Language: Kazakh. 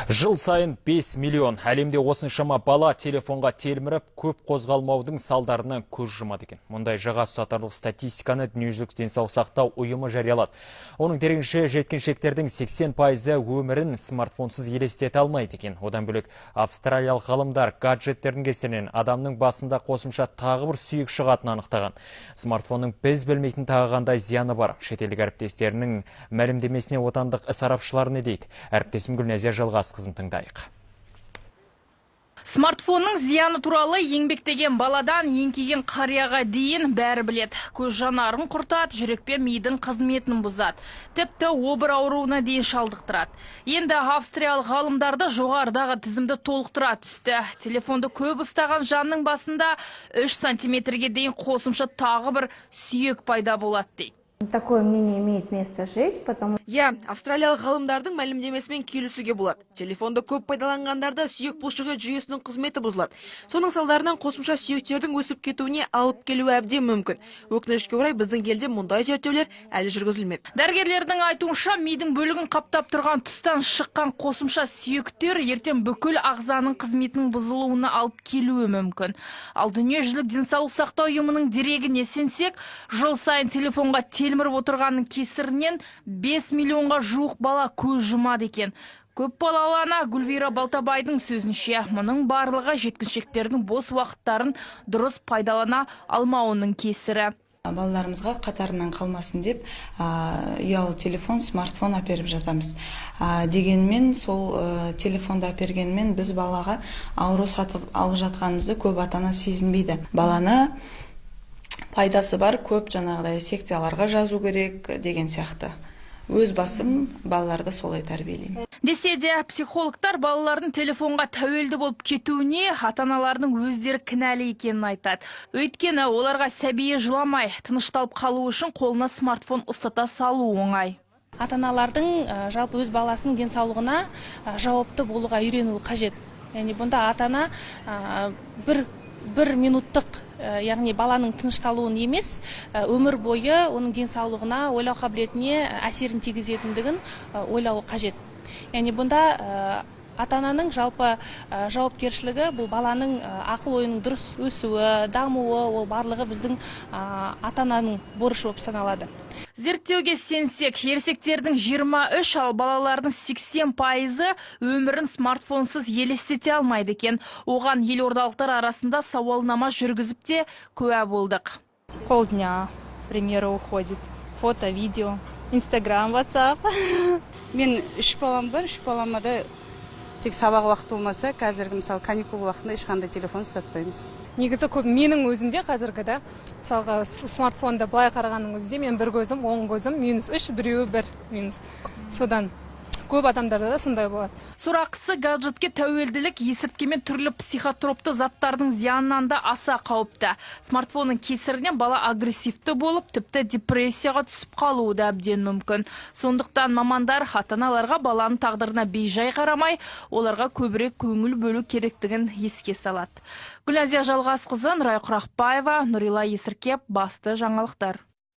Жыл сайын 5 миллион әлемде осыншама бала телефонға телміріп, көп қозғалмаудың салдарынан көз жұмады екен. Мұндай жаға ұстатарлық статистиканы дүниежүзілік денсаулық сақтау ұйымы жариялады. Оның дерегінше жеткіншектердің 80% өмірін смартфонсыз елестете алмайды екен. Одан бөлек австралиялық ғалымдар гаджеттердің кесірінен адамның басында қосымша тағы бір сүйек шығатынын анықтаған. Смартфонның біз білмейтін тағы қандай зияны бар. Шетелдік әріптестерінің мәлімдемесіне отандық сарапшылар не дейді? Әріптесім Гүлназия Жалғасқызын тыңдайық. Смартфонның зияны туралы еңбектеген баладан еңкейген қарияға дейін бәрі білет. Көз жанарын құртады, жүрек пен мидың қызметін бұзады. Тіпті обыр ауруына дейін шалдықтырады. Енді австриялық ғалымдарды жоғарыдағы тізімді толықтыра түсті. Телефонды көп ұстаған жанның басында 3 сантиметрге дейін қосымша тағы бір сүйек пайда болады дейді. Такое мнение имеет место жить, потому... австралиялық ғалымдардың мәлімдемесімен келісуге болады. Телефонды көп пайдаланғандарда сүйек бұлшығы жүйесінің қызметі бұзылады. Соның салдарынан қосымша сүйектердің өсіп кетуіне алып келуі әбден мүмкін. Өкінішке орай біздің елде мұндай зерттеулер әлі жүргізілмеді. Дәрігерлердің айтуынша, мидың бөлігін қаптап тұрған тұстан шыққан қосымша сүйектер ертең бүкіл ағзаның қызметінің бұзылуына алып келуі мүмкін. Ал дүниежүзілік денсаулық сақтау ұйымының дерегіне сенсек, жыл сайын телефонға телміріп отырғанның кесірінен 5 миллионға жуық бала көз жұмады екен. Көп балалы ана Гүлвира Балтабайдың сөзінше, мұның барлығы жеткіншектердің бос уақыттарын дұрыс пайдалана алмауының кесірі. Балаларымызға қатарынан қалмасын деп, ұялы телефон, смартфон әперіп жатамыз. Дегенмен, сол телефонды әпергенмен біз балаға ауру сатып алып жатқанымызды көп ата-ана сезінбейді. Баланы пайдасы бар, көп жаңағыдай секцияларға жазу керек деген сияқты. Өз басым балаларды солай тәрбиелеймін. Десе де, психологтар балалардың телефонға тәуелді болып кетуіне ата-аналардың өздері кінәлі екенін айтады. Өйткені оларға сәбиі жыламай, тынышталып қалу үшін қолына смартфон ұстата салу оңай. Ата-аналардың жалпы өз баласының денсаулығына жауапты болуға үйренуі қажет. Яғни бұнда ата-ана бір минуттық, яғни баланың тынышталуын емес, өмір бойы оның денсаулығына, ойлау қабілетіне әсерін тигізетіндігін ойлауы қажет. Яғни бұнда ата-ананың жалпы жауапкершілігі, бұл баланың ақыл ойының дұрыс өсуі, дамуы, ол барлығы біздің ата-ананың борышы болып саналады. Зерттеуге сенсек, ересектердің 23, ал балалардың 80% өмірін смартфонсыз елестете алмайды екен. Оған елордалықтар арасында сауалнама жүргізіп те куә болдық. Полдня, к примеру, уходит. Фото, видео, Инстаграм, WhatsApp. Мен 3 балам бар, 3 балама да тек сабақ уақыты болмаса, қазіргі мысалы каникул уақытында ешқандай телефон ұстатпаймыз. Негізі көп менің өзімде қазіргі мысалға смартфонда былай қарағанның өзінде мен бір көзім, оң көзім -3, біреуі 1-. Содан көп адамдарда да сондай болады. Сұрақысы гаджетке тәуелділік есірткімен түрлі психотропты заттардың зиянынан да аса қауіпті. Смартфонның кесірінен бала агрессивті болып, тіпті депрессияға түсіп қалуы да әбден мүмкін. Сондықтан мамандар ата-аналарға баланың тағдырына бейжай қарамай, оларға көбірек көңіл бөлу керектігін еске салады. Гүлназия Жалғасқызы, Нұрай Құрақбаева, Нұрила Есіркеп, басты жаңалықтар.